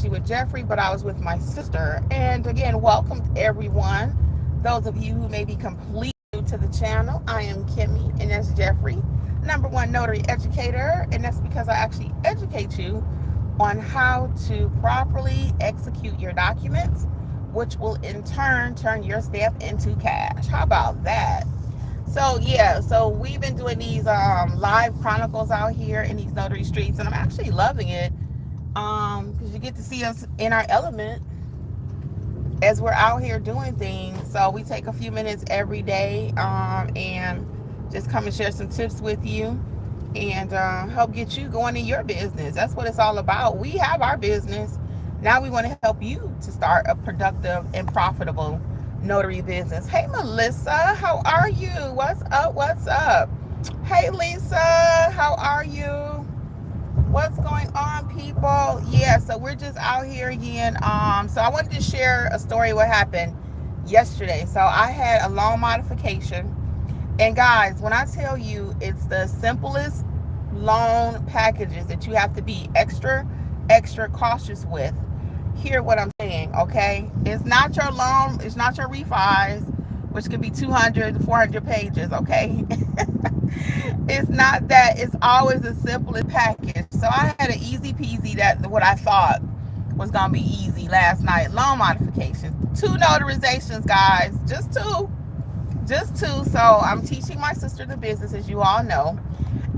actually with Jeffrey, but I was with my sister. And again, welcome everyone. Those of you who may be completely new to the channel, I am Kimmi, and that's Jeffrey, #1 notary educator. And that's because I actually educate you on how to properly execute your documents, which will in turn turn your stamp into cash. How about that? So yeah, so we've been doing these live chronicles out here in these notary streets, and I'm actually loving it because you get to see us in our element as we're out here doing things. So we take a few minutes every day and just come and share some tips with you and help get you going in your business. That's what it's all about. We have our business. Now we want to help you to start a productive and profitable notary business. Hey Melissa, how are you? What's up? What's up? Hey Lisa, how are you? What's going on, people? Yeah, so we're just out here again. So I wanted to share a story what happened yesterday. So I had a loan modification, and guys, when I tell you it's the simplest loan packages that you have to be extra cautious with, hear what I'm saying, okay? It's not your loan, it's not your refis, which could be 200 to 400 pages, okay? It's not that. It's always the simplest package. So I had an easy peasy, that what I thought was gonna be easy last night. Loan modifications, 2 notarizations, guys, just two. So I'm teaching my sister the business, as you all know,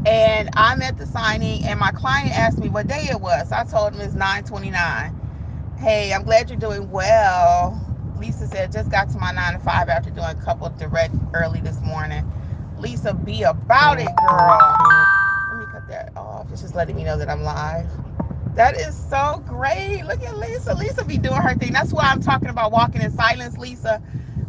and I'm at the signing, and my client asked me what day it was. So I told him it's 9/29. Hey, I'm glad you're doing well. Lisa said, just got to my 9 to 5 after doing a couple of direct early this morning. Lisa, be about it, girl. Let me cut that off. It's just letting me know that I'm live. That is so great. Look at Lisa. Lisa be doing her thing. That's why I'm talking about walking in silence, Lisa,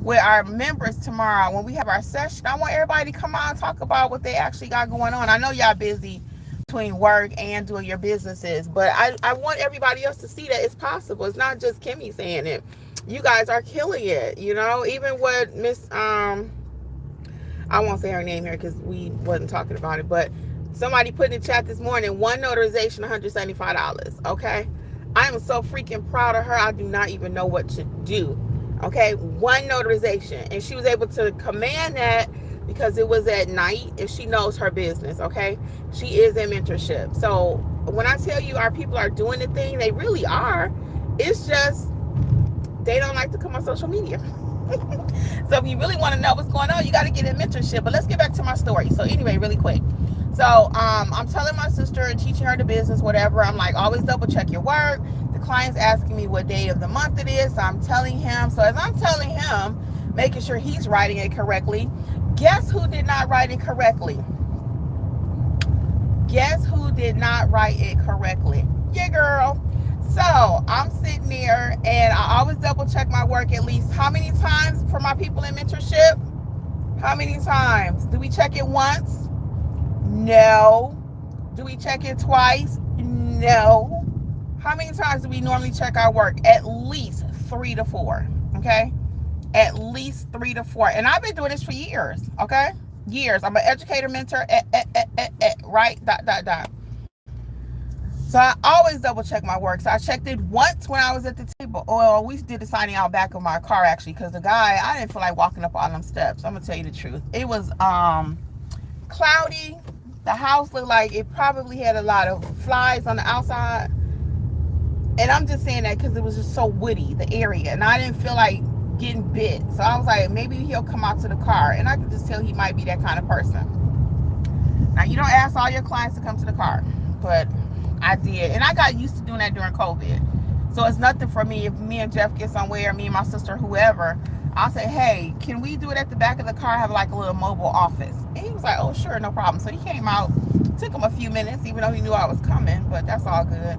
with our members tomorrow when we have our session. I want everybody to come out and talk about what they actually got going on. I know y'all busy between work and doing your businesses, but I want everybody else to see that it's possible. It's not just Kimmi saying it. You guys are killing it, you know. Even what Miss I won't say her name here because we wasn't talking about it, but somebody put in the chat this morning, 1 notarization, $175. Okay, I am so freaking proud of her. I do not even know what to do. Okay, 1 notarization, and she was able to command that because it was at night, and she knows her business. Okay, she is in mentorship. So when I tell you our people are doing the thing, they really are. It's just they don't like to come on social media. So if you really want to know what's going on, you got to get in mentorship. But let's get back to my story. So anyway, really quick. So I'm telling my sister and teaching her the business, whatever. I'm like, always double check your work. The client's asking me what day of the month it is. So I'm telling him. So as I'm telling him, making sure he's writing it correctly, guess who did not write it correctly? Guess who did not write it correctly? Yeah, girl. So I'm sitting there, and I always double check my work at least how many times for my people in mentorship? How many times? Do we check it once? No. Do we check it twice? No. How many times do we normally check our work? At least 3 to 4. Okay? At least 3 to 4. And I've been doing this for years. Okay? Years. I'm an educator, mentor, right? ... So I always double check my work. So I checked it once when I was at the table. Well, we did the signing out back of my car, actually, because the guy, I didn't feel like walking up all them steps. I'm gonna tell you the truth. It was cloudy. The house looked like it probably had a lot of flies on the outside. And I'm just saying that because it was just so woody, the area, and I didn't feel like getting bit. So I was like, maybe he'll come out to the car, and I could just tell he might be that kind of person. Now, you don't ask all your clients to come to the car, but I did, and I got used to doing that during COVID. So it's nothing for me. If me and Jeff get somewhere, me and my sister, whoever, I'll say, hey, can we do it at the back of the car? Have like a little mobile office. And he was like, oh, sure, no problem. So he came out. Took him a few minutes, even though he knew I was coming, but that's all good.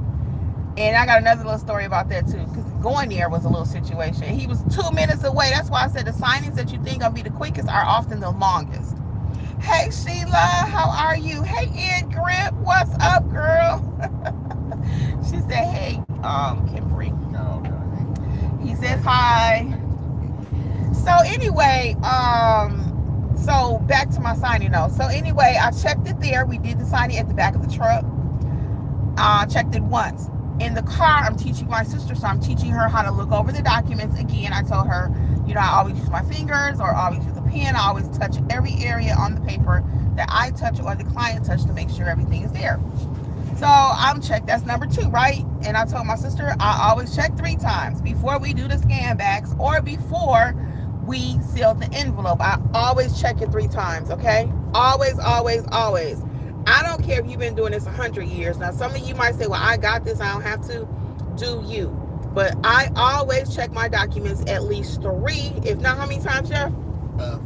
And I got another little story about that too, because going there was a little situation. He was 2 minutes away. That's why I said the signings that you think will be the quickest are often the longest. Hey Sheila, how are you? Hey Ed Grip, what's up, girl? She said, hey, Kimberly. Oh, okay. He says hi. So anyway, so back to my signing note. So anyway, I checked it there. We did the signing at the back of the truck. Checked it once. In the car, I'm teaching my sister, so I'm teaching her how to look over the documents. Again, I told her, I always use my fingers or always use a pen. I always touch every area on the paper that I touch or the client touch to make sure everything is there. So I'm checked. That's number 2, right? And I told my sister, I always check 3 times before we do the scan backs or before we seal the envelope. I always check it 3 times, okay? Always, always, always. I don't care if you've been doing this 100 years. Now, some of you might say, well, I got this, I don't have to. Do you? But I always check my documents at least 3. If not, how many times, Jeff?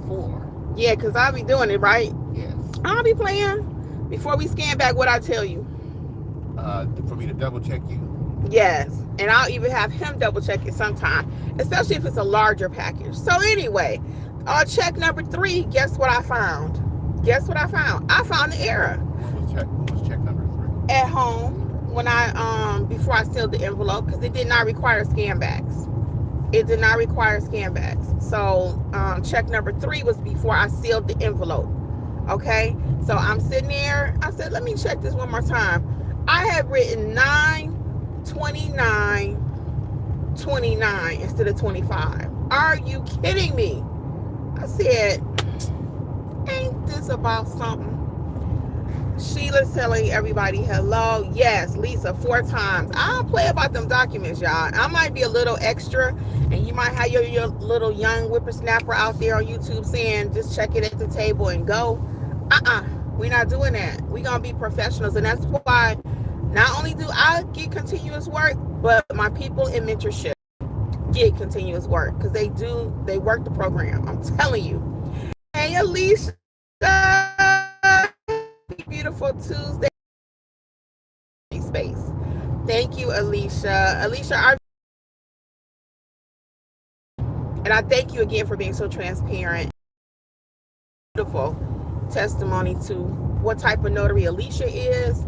4. Yeah, because I'll be doing it, right? Yes. I'll be playing. Before we scan back, what I tell you? For me to double check you. Yes. And I'll even have him double check it sometime, especially if it's a larger package. So anyway, check number 3, guess what I found? Guess what I found? I found the error. When was check number 3? At home, when before I sealed the envelope, because it did not require scan backs. It did not require scan backs. So check number 3 was before I sealed the envelope. Okay, so I'm sitting there. I said, let me check this one more time. I had written 9/29/29 instead of 25. Are you kidding me? I said, ain't this about something? Sheila's telling everybody hello. Yes, Lisa, 4 times. I don't play about them documents, y'all. I might be a little extra, and you might have your little young whippersnapper out there on YouTube saying, just check it at the table and go. We're not doing that. We're going to be professionals, and that's why not only do I get continuous work, but my people in mentorship get continuous work, because they work the program. I'm telling you. Hey, Alicia. Beautiful Tuesday space. Thank you, Alicia. Alicia, and I thank you again for being so transparent. Beautiful testimony to what type of notary Alicia is,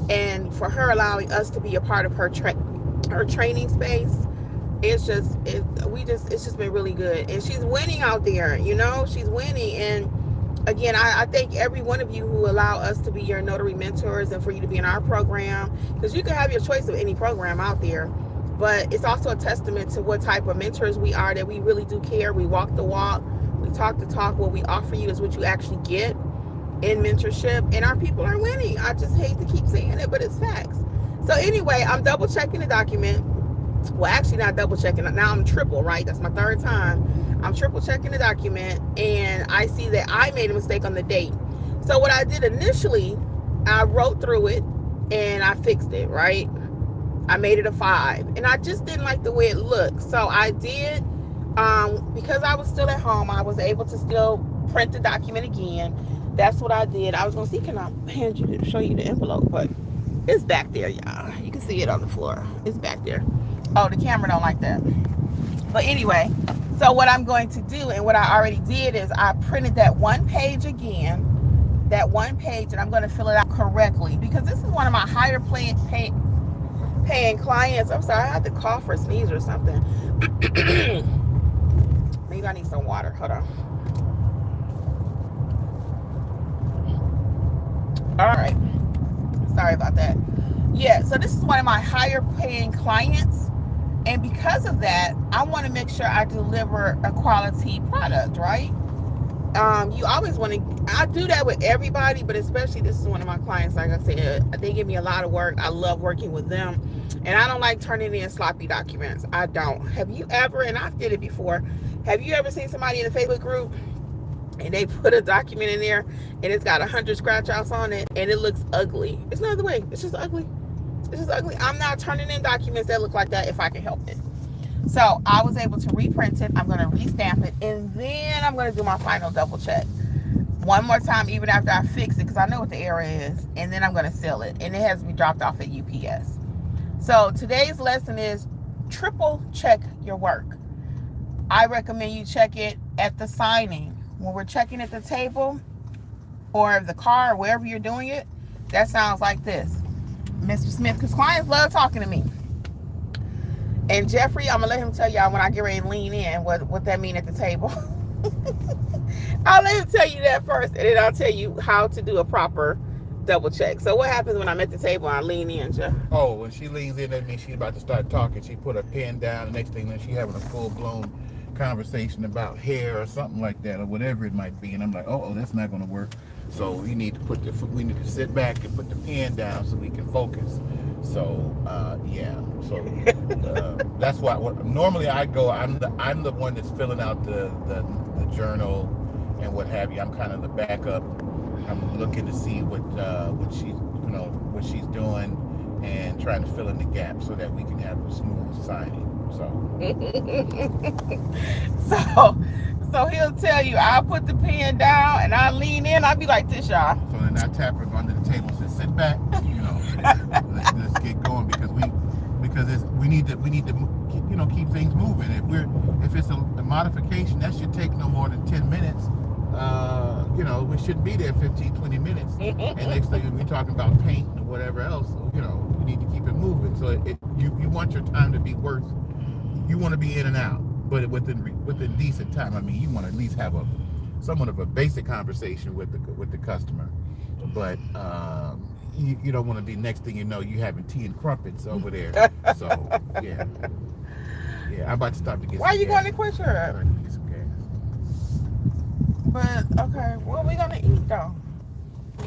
and for her allowing us to be a part of her training space. It's just been really good, and she's winning out there. She's winning. And again, I thank every one of you who allow us to be your notary mentors and for you to be in our program, because you can have your choice of any program out there, but it's also a testament to what type of mentors we are, that we really do care. We walk the walk, we talk the talk. What we offer you is what you actually get in mentorship, and our people are winning. I just hate to keep saying it, but it's facts. So anyway, I'm double checking the document. Well, actually not double checking. Now I'm triple, right? That's my 3rd time. I'm triple checking the document, and I see that I made a mistake on the date. So what I did initially, I wrote through it and I fixed it, right? I made it a 5, and I just didn't like the way it looked. So I did, because I was still at home, I was able to still print the document again. That's what I did. I was going to see, can I show you the envelope? But it's back there, y'all. You can see it on the floor. It's back there. Oh, the camera don't like that. But anyway, so what I'm going to do, and what I already did, is I printed that 1 page again, and I'm going to fill it out correctly, because this is one of my higher paying clients. I'm sorry, I had to cough or sneeze or something. Maybe I need some water. Hold on. All right. Sorry about that. Yeah, so this is one of my higher paying clients. And because of that, I want to make sure I deliver a quality product, right? You always want to, I do that with everybody, but especially this is one of my clients. Like I said, they give me a lot of work. I love working with them. And I don't like turning in sloppy documents. I don't. Have you ever, and I've did it before, have you ever seen somebody in a Facebook group and they put a document in there and it's got 100 scratch outs on it and it looks ugly? It's not the way. It's just ugly. It's just ugly. I'm not turning in documents that look like that if I can help it. So I was able to reprint it. I'm going to restamp it, and then I'm going to do my final double check one more time, even after I fix it, because I know what the error is, and then I'm going to seal it, and it has to be dropped off at UPS. So today's lesson is triple check your work. I recommend you check it at the signing. When we're checking at the table or the car or wherever you're doing it, that sounds like this. Mr. Smith, because clients love talking to me. And Jeffrey, I'm going to let him tell y'all when I get ready to lean in what that mean at the table. I'll let him tell you that first, and then I'll tell you how to do a proper double check. So what happens when I'm at the table and I lean in, Jeff? Oh, when she leans in, that means she's about to start talking. She put her pen down. The next thing that she having a full-blown conversation about hair or something like that, or whatever it might be. And I'm like, oh, that's not going to work. So we need to sit back and put the pen down so we can focus. So yeah. So that's why. Normally I go. I'm the one that's filling out the journal and what have you. I'm kind of the backup. I'm looking to see what she's doing and trying to fill in the gaps so that we can have a smooth signing. So he'll tell you, I'll put the pen down and I lean in. I'll be like this, y'all. So then I tap her under the table and say, sit back. Let's get going because we need to keep things moving. If it's a modification, that should take no more than 10 minutes. We shouldn't be there 15, 20 minutes. And next thing we're talking about paint and whatever else. We need to keep it moving. So you want your time to be worth. You want to be in and out, but within decent time. I mean, you want to at least have somewhat of a basic conversation with the customer, but you don't want to be, next thing you know, you having tea and crumpets over there. So yeah, I'm about to stop to get. Why some are you gas. going to quit your? I'm going to get some gas. But okay, what are we gonna eat though?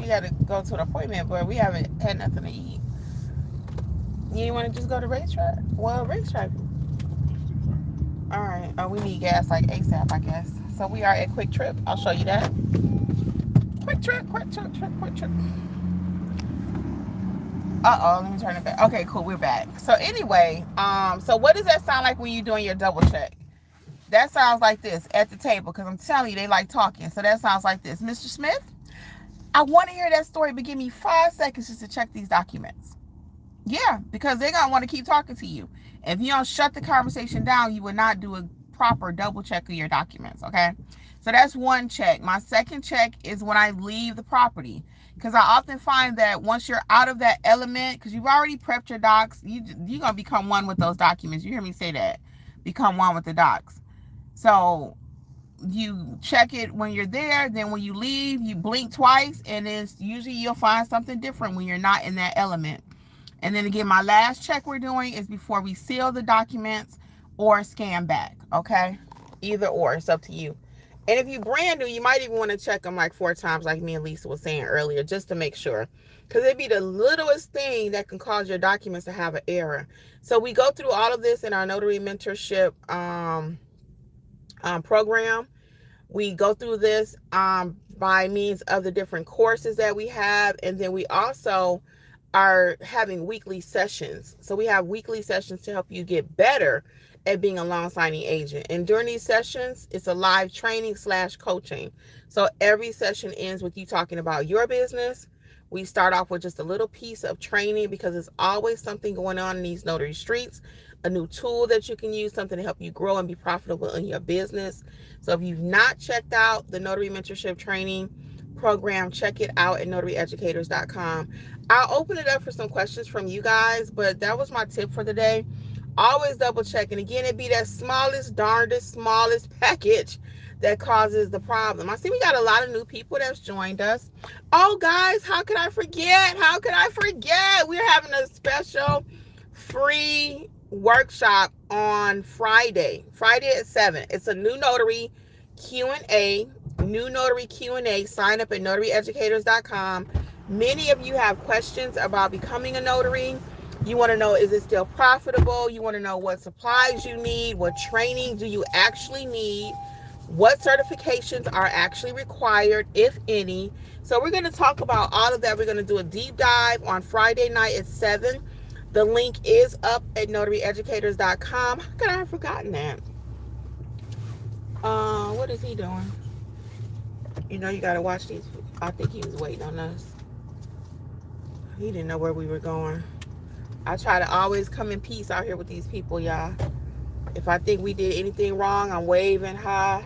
We gotta go to an appointment, but we haven't had nothing to eat. You want to just go to racetrack? Well, racetrack. All right. Oh, we need gas like ASAP, I guess. So we are at Quick Trip. I'll show you that. Quick Trip. Let me turn it back. Okay, cool. We're back. So anyway, so what does that sound like when you're doing your double check? That sounds like this at the table, because I'm telling you, they like talking. So that sounds like this. Mr. Smith, I want to hear that story, but give me 5 seconds just to check these documents. Yeah, because they're going to want to keep talking to you. If you don't shut the conversation down, you will not do a proper double check of your documents, okay? So that's one check. My second check is when I leave the property, because I often find that once you're out of that element, because you've already prepped your docs, you're going to become one with those documents. You hear me say that? Become one with the docs. So you check it when you're there, then when you leave, you blink twice, and it's usually you'll find something different when you're not in that element. And then again, my last check we're doing is before we seal the documents or scan back, okay? Either or, it's up to you. And if you're brand new, you might even want to check them like 4 times, like me and Lisa was saying earlier, just to make sure. Because it'd be the littlest thing that can cause your documents to have an error. So we go through all of this in our notary mentorship program. We go through this by means of the different courses that we have, and then we also are having weekly sessions. So we have weekly sessions to help you get better at being a loan signing agent. And during these sessions, it's a live training / coaching. So every session ends with you talking about your business. We start off with just a little piece of training, because there's always something going on in these notary streets, a new tool that you can use, something to help you grow and be profitable in your business. So if you've not checked out the Notary Mentorship Training program, check it out at notaryeducators.com. I'll open it up for some questions from you guys, but that was my tip for the day. Always double check. And again, it'd be that darndest smallest package that causes the problem. I see we got a lot of new people that's joined us. Oh, guys, how could I forget? We're having a special free workshop on Friday at 7. It's a new notary Q&A. Sign up at notaryeducators.com. Many of you have questions about becoming a notary. You want to know, is it still profitable? You want to know what supplies you need, what training do you actually need, what certifications are actually required, if any. So we're going to talk about all of that. We're going to do a deep dive on Friday night at 7. The link is up at notaryeducators.com. How could I have forgotten that? What is he doing? You know, you got to watch these. I think he was waiting on us. He didn't know where we were going. I try to always come in peace out here with these people, y'all. If I think we did anything wrong, I'm waving high.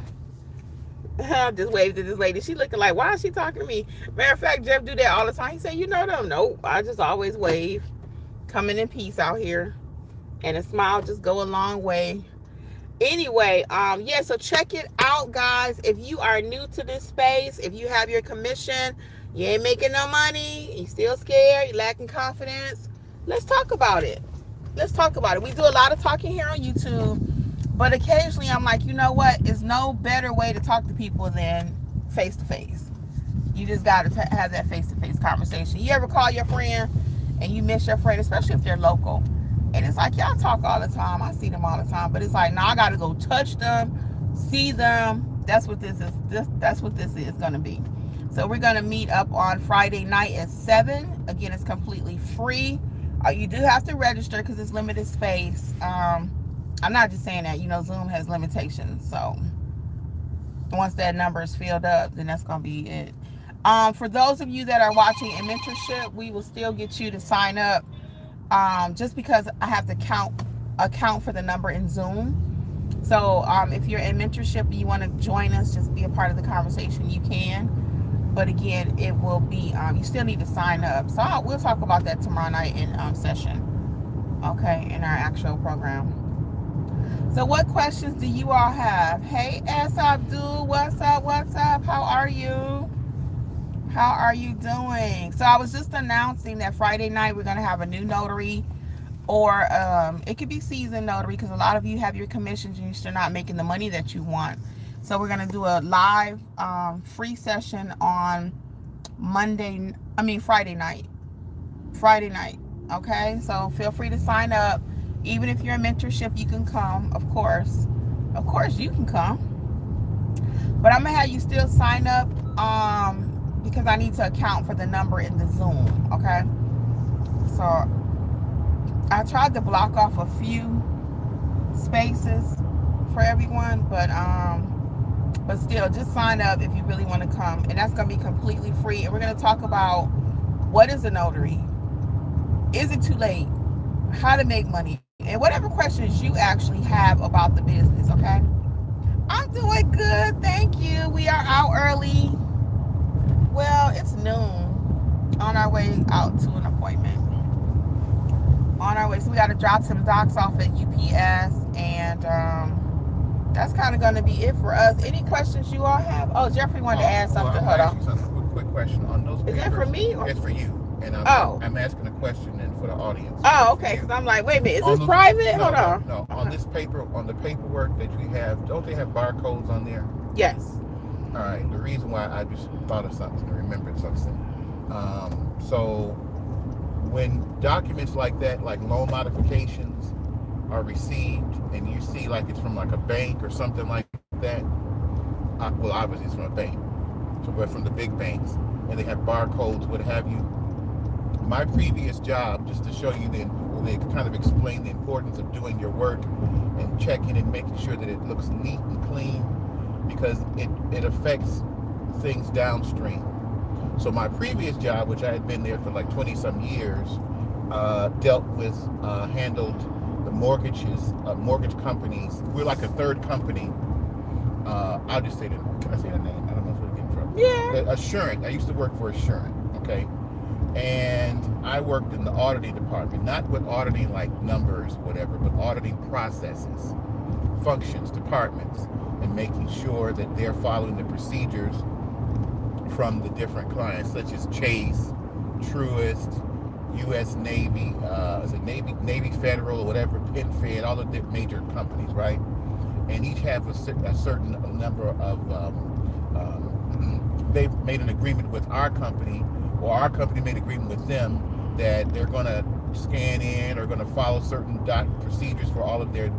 I just waved at this lady. She looking like, why is she talking to me? Matter of fact, Jeff do that all the time. He said, you know them? Nope. I just always wave. Coming in peace out here. And a smile just go a long way. Anyway, yeah, so check it out, guys. If you are new to this space, if you have your commission, You ain't making no money. You still scared. You lacking confidence. Let's talk about it. Let's talk about it. We do a lot of talking here on YouTube, but occasionally I'm like, you know what? There's no better way to talk to people than face to face. You just got to have that face to face conversation. You ever call your friend and you miss your friend, especially if they're local, and it's like y'all talk all the time. I see them all the time, but it's like, now I got to go touch them, see them. That's what this is. That's what this is going to be. So we're going to meet up on Friday night at 7. Again, it's completely free. You do have to register because it's limited space. I'm not just saying that. Zoom has limitations. So once that number is filled up, then that's going to be it. For those of you that are watching in mentorship, we will still get you to sign up, just because I have to account for the number in Zoom. So if you're in mentorship and you want to join us, just be a part of the conversation, you can. But again, it will be, you still need to sign up. So we'll talk about that tomorrow night in session, okay, in our actual program. So what questions do you all have? Hey, S. Abdul, what's up? How are you? How are you doing? So I was just announcing that Friday night we're going to have a new notary, or it could be seasoned notary, because a lot of you have your commissions and you're still not making the money that you want. So we're going to do a live free session on Friday night. Okay, so feel free to sign up. Even if you're in mentorship, you can come. Of course you can come, but I'm gonna have you still sign up, because I need to account for the number in the Zoom. Okay, so I tried to block off a few spaces for everyone, but still, just sign up if you really want to come, and that's gonna be completely free. And we're gonna talk about what is a notary, is it too late, how to make money, and whatever questions you actually have about the business. Okay, I'm doing good, thank you. We are out early. Well, it's noon, on our way out to an appointment. On our way, so we got to drop some docs off at UPS, and that's kind of going to be it for us. Any questions you all have? Oh, Jeffrey wanted to add something. Well, hold on. Quick question on those papers. Is that for me? Or? It's for you. And I'm asking a question and for the audience. Oh, okay. Because I'm like, wait a minute, is this private? Hold on. No. On this paper, on the paperwork that you have, don't they have barcodes on there? Yes. All right. The reason why I just thought of something, remembered something. So when documents like that, like loan modifications, are received, and you see like it's from like a bank or something like that, well, obviously it's from a bank, so we're from the big banks, and they have barcodes, what have you. My previous job, just to show you, they kind of explain the importance of doing your work and checking and making sure that it looks neat and clean, because it affects things downstream. So my previous job, which I had been there for like 20 some years, handled the mortgages, mortgage companies. We're like a third company. I'll just say that. Can I say that name? I don't know if we'll get in trouble. Yeah. Assurant. I used to work for Assurant. Okay. And I worked in the auditing department, not with auditing like numbers, whatever, but auditing processes, functions, departments, and making sure that they're following the procedures from the different clients, such as Chase, Truist, U.S. Navy, is it Navy Federal or whatever, PenFed, all the major companies, right? And each have a certain number of, they've made an agreement with our company, or our company made an agreement with them that they're going to scan in or going to follow certain procedures for all of their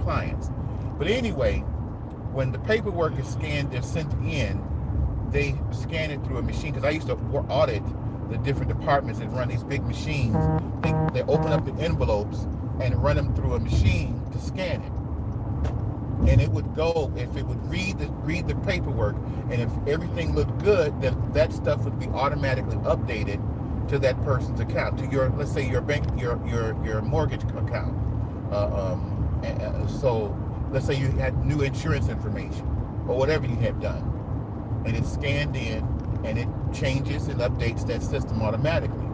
clients. But anyway, when the paperwork is scanned, they're sent in, they scan it through a machine, because I used to audit the different departments that run these big machines. They open up the envelopes and run them through a machine to scan it. And it would go, if it would read the paperwork, and if everything looked good, then that stuff would be automatically updated to that person's account, to your, let's say your bank, your mortgage account. So let's say you had new insurance information or whatever you had done, and it's scanned in, and it changes and updates that system automatically.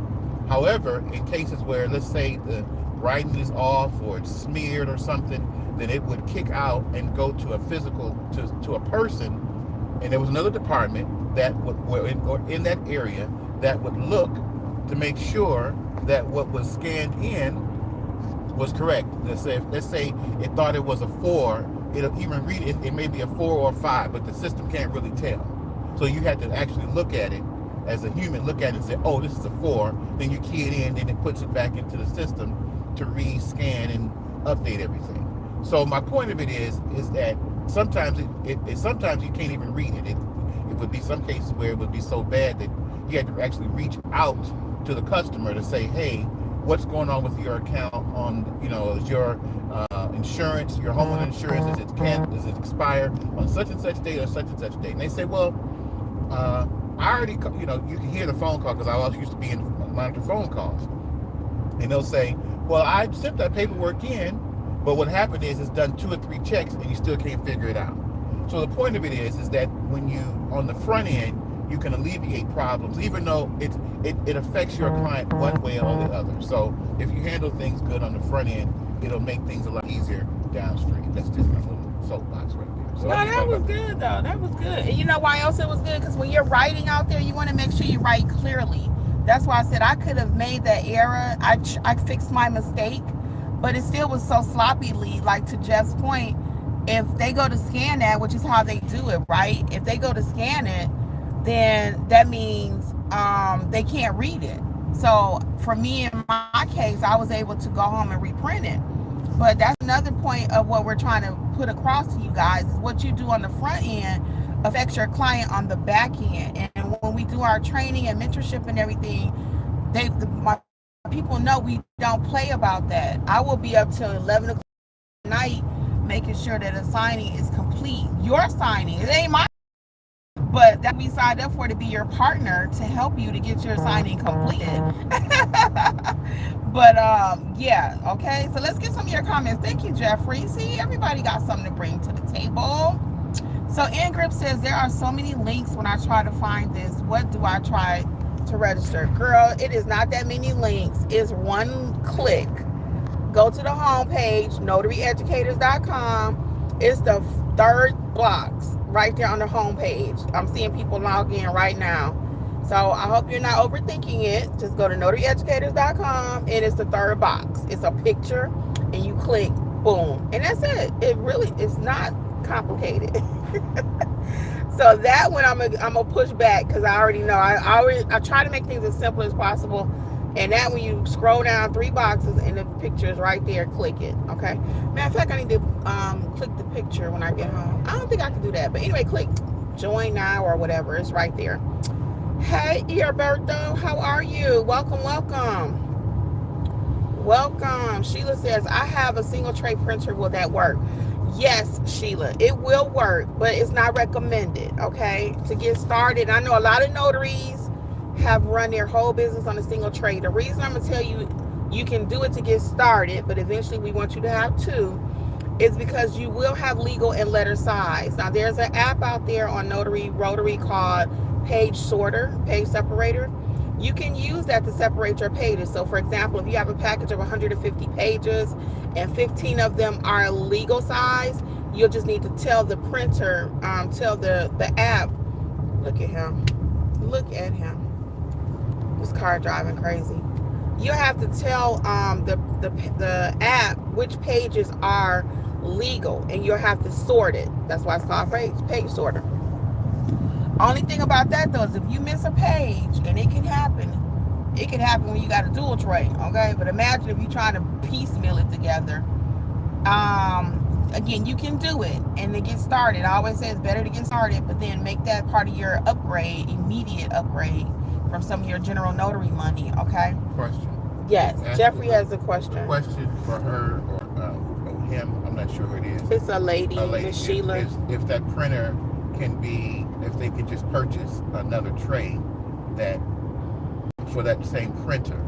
However, in cases where, let's say, the writing is off or it's smeared or something, then it would kick out and go to a physical, to a person and there was another department that would, or in that area, that would look to make sure that what was scanned in was correct. Let's say it thought it was a 4, it'll even read it. It may be a 4 or a 5, but the system can't really tell. So you had to actually look at it as a human, look at it and say, oh, this is a 4. Then you key it in, then it puts it back into the system to re-scan and update everything. So my point of it is that sometimes sometimes you can't even read it. It would be some cases where it would be so bad that you had to actually reach out to the customer to say, hey, what's going on with your account on, is your insurance, your homeowner insurance, does it expire on such and such date or such and such date? And they say, well, I already, you can hear the phone call, because I always used to be in monitor phone calls. And they'll say, well, I sent that paperwork in, but what happened is it's done 2 or 3 checks and you still can't figure it out. So the point of it is that when you, on the front end, you can alleviate problems, even though it affects your client one way or the other. So if you handle things good on the front end, it'll make things a lot easier downstream. That's just my little soapbox right there. So no, that was good though. That was good. And you know why else it was good? Because when you're writing out there, you want to make sure you write clearly. That's why I said I could have made that error. I fixed my mistake, but it still was so sloppily. Like, to Jeff's point, if they go to scan that, which is how they do it, right? If they go to scan it, then that means they can't read it. So for me, in my case, I was able to go home and reprint it. But that's another point of what we're trying to put across to you guys, is what you do on the front end affects your client on the back end. And when we do our training and mentorship and everything, my people know we don't play about that. I will be up till 11 o'clock at night making sure that a signing is complete. Your signing, it ain't my, but that we signed up for to be your partner to help you to get your signing completed. But yeah, okay, so let's get some of your comments. Thank you, Jeffrey. See, everybody got something to bring to the table. So Ingrid says, there are so many links when I try to find this. What do I try to register? Girl, it is not that many links. It's one click. Go to the homepage, notaryeducators.com. It's the 3rd box right there on the homepage. I'm seeing people log in right now. So I hope you're not overthinking it. Just go to notaryeducators.com and it's the 3rd box. It's a picture and you click, boom. And that's it. It's not complicated. So that one I'm gonna push back, because I already know. I try to make things as simple as possible. And that, when you scroll down 3 boxes and the picture is right there, click it. Okay. Matter of fact, I need to click the picture when I get home. I don't think I can do that, but anyway, click join now or whatever. It's right there. Hey, Roberto, how are you? Welcome. Sheila says, I have a single tray printer. Will that work? Yes, Sheila, it will work, but it's not recommended, okay? To get started, I know a lot of notaries have run their whole business on a single tray. The reason I'm gonna tell you you can do it to get started, but eventually we want you to have 2, is because you will have legal and letter size. Now, there's an app out there on Rotary called Page Separator. You can use that to separate your pages. So for example, if you have a package of 150 pages and 15 of them are legal size, you'll just need to tell the printer, tell the app, look at him, this car driving crazy. You have to tell the app which pages are legal, and you'll have to sort it. That's why it's called page sorter. Only thing about that though is if you miss a page, and it can happen when you got a dual tray, okay? But imagine if you're trying to piecemeal it together. Again, you can do it, and to get started, I always say it's better to get started, but then make that part of your upgrade, immediate upgrade from some of your general notary money, okay? Question. Yes, Jeffrey has a question. Question for her or him, I'm not sure who it is. It's a lady, Miss Sheila. If that printer can be, if they can just purchase another tray that for that same printer,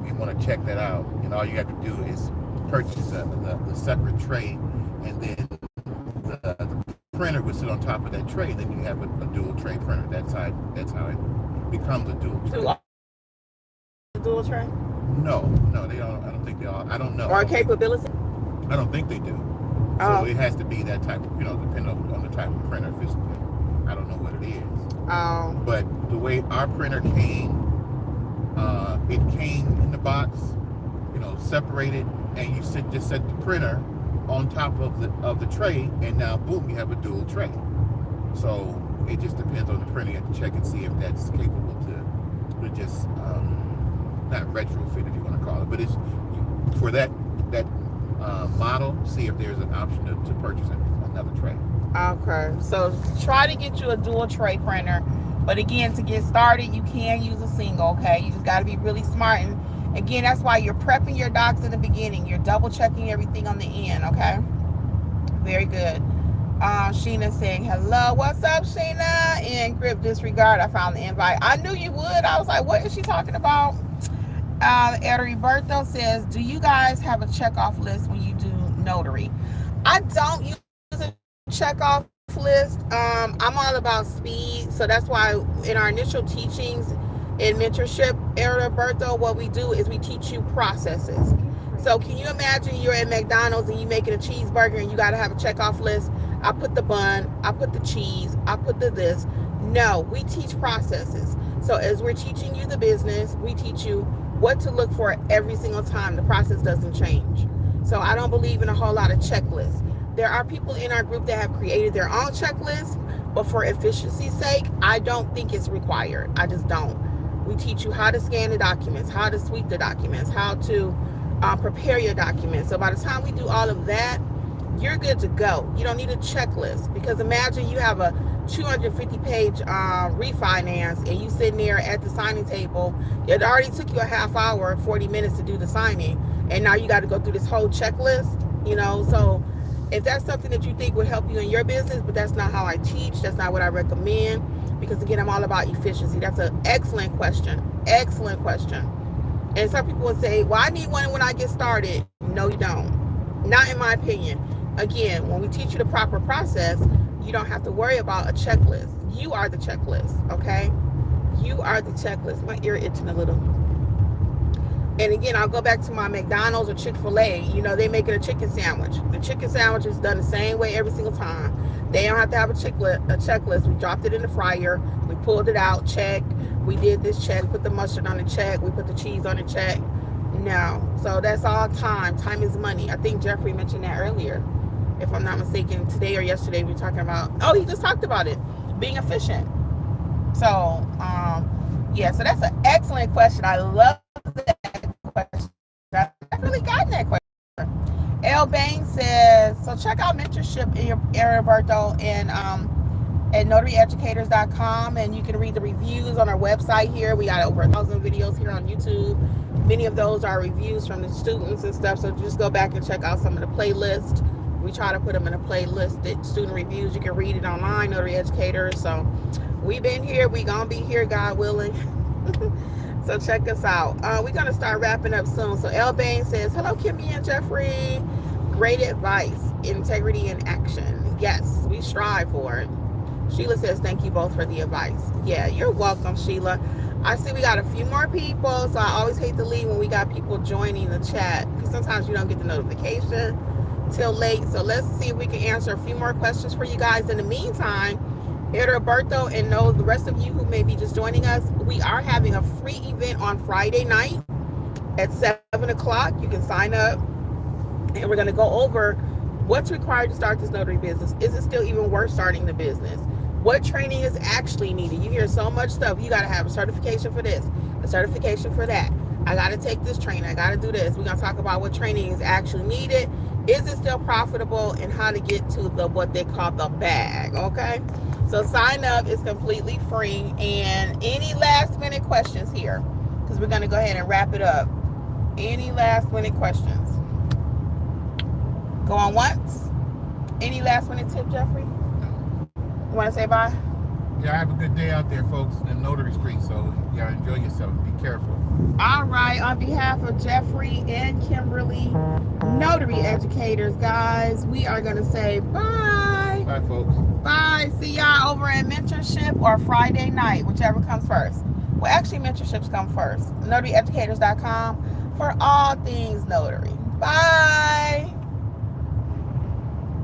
you want to check that out, and all you have to do is purchase the separate tray, and then the printer would sit on top of that tray, and then you have a dual tray printer. That's how it becomes a dual tray. Dual tray? No, they don't. I don't think they are. I don't know. Or capability? I don't think they do. So it has to be that type of, depending on the type of printer. If it's, I don't know what it is. But the way our printer came, it came in the box, separated, and you just set the printer on top of the tray, and now boom, you have a dual tray. So it just depends on the printer. You have to check and see if that's capable to just not retrofit, if you want to call it, but it's for that model. See if there's an option to purchase another tray. Okay, so try to get you a dual tray printer, but again, to get started, you can use a single. Okay, you just got to be really smart, and again, that's why you're prepping your docs in the beginning. You're double checking everything on the end. Okay, very good. Sheena saying hello. What's up, Sheena? In grip disregard, I found the invite. I knew you would. I was like, what is she talking about? Roberto says, do you guys have a checkoff list when you do notary? I don't use a checkoff list. I'm all about speed, so that's why in our initial teachings in mentorship, Roberto, what we do is we teach you processes. So can you imagine you're at McDonald's and you making a cheeseburger and you got to have a checkoff list? I put the bun, I put the cheese, I put the this. No, we teach processes. So as we're teaching you the business, we teach you what to look for every single time. The process doesn't change. So I don't believe in a whole lot of checklists. There are people in our group that have created their own checklists, but for efficiency's sake, I don't think it's required. I just don't. We teach you how to scan the documents, how to sweep the documents, how to prepare your documents. So by the time we do all of that, you're good to go. You don't need a checklist, because imagine you have a 250-page refinance and you sitting there at the signing table. It already took you a half hour, 40 minutes to do the signing, and now you got to go through this whole checklist. So if that's something that you think would help you in your business, but that's not how I teach, that's not what I recommend, because again, I'm all about efficiency. That's an excellent question. Excellent question. And some people would say, well, I need one when I get started. No, you don't. Not in my opinion. Again, when we teach you the proper process, you don't have to worry about a checklist. You are the checklist, okay? You are the checklist. My ear itching a little. And again, I'll go back to my McDonald's or Chick-fil-A. They make it a chicken sandwich. The chicken sandwich is done the same way every single time. They don't have to have a checklist. We dropped it in the fryer. We pulled it out, check. We did this check. We put the mustard on the check. We put the cheese on the check. No. So that's all time. Time is money. I think Jeffrey mentioned that earlier. If I'm not mistaken, today or yesterday, we were talking about, he just talked about it, being efficient. So, so that's an excellent question. I love that question. I've really gotten that question. L. Bain says, so check out mentorship in Roberto and at notaryeducators.com, and you can read the reviews on our website here. We got over 1,000 videos here on YouTube. Many of those are reviews from the students and stuff, so just go back and check out some of the playlists. We try to put them in a playlist, that student reviews. You can read it online, Notary Educators. So we've been here. We're going to be here, God willing. So check us out. We're going to start wrapping up soon. So El Bain says, hello, Kimmi and Jeffrey. Great advice, integrity in action. Yes, we strive for it. Sheila says, thank you both for the advice. Yeah, you're welcome, Sheila. I see we got a few more people, so I always hate to leave when we got people joining the chat, because sometimes you don't get the notification till late. So let's see if we can answer a few more questions for you guys. In the meantime, Roberto and the rest of you who may be just joining us, we are having a free event on Friday night at 7 o'clock. You can sign up, and we're going to go over what's required to start this notary business. Is it still even worth starting the business? What training is actually needed? You hear so much stuff. You got to have a certification for this, a certification for that. I got to take this training. I got to do this. We're going to talk about what training is actually needed. Is it still profitable, and how to get to what they call the bag, okay? So sign up. It's completely free. And any last minute questions here, because we're going to go ahead and wrap it up. Any last minute questions? Going once? Any last minute tip, Jeffrey? You want to say bye? Yeah, have a good day out there, folks, in the Notary Street. So, yeah, enjoy yourself. Be careful. All right. On behalf of Jeffrey and Kimberly, Notary Educators, guys, we are going to say bye. Bye, folks. Bye. See y'all over at mentorship or Friday night, whichever comes first. Well, actually, mentorships come first. NotaryEducators.com for all things notary. Bye.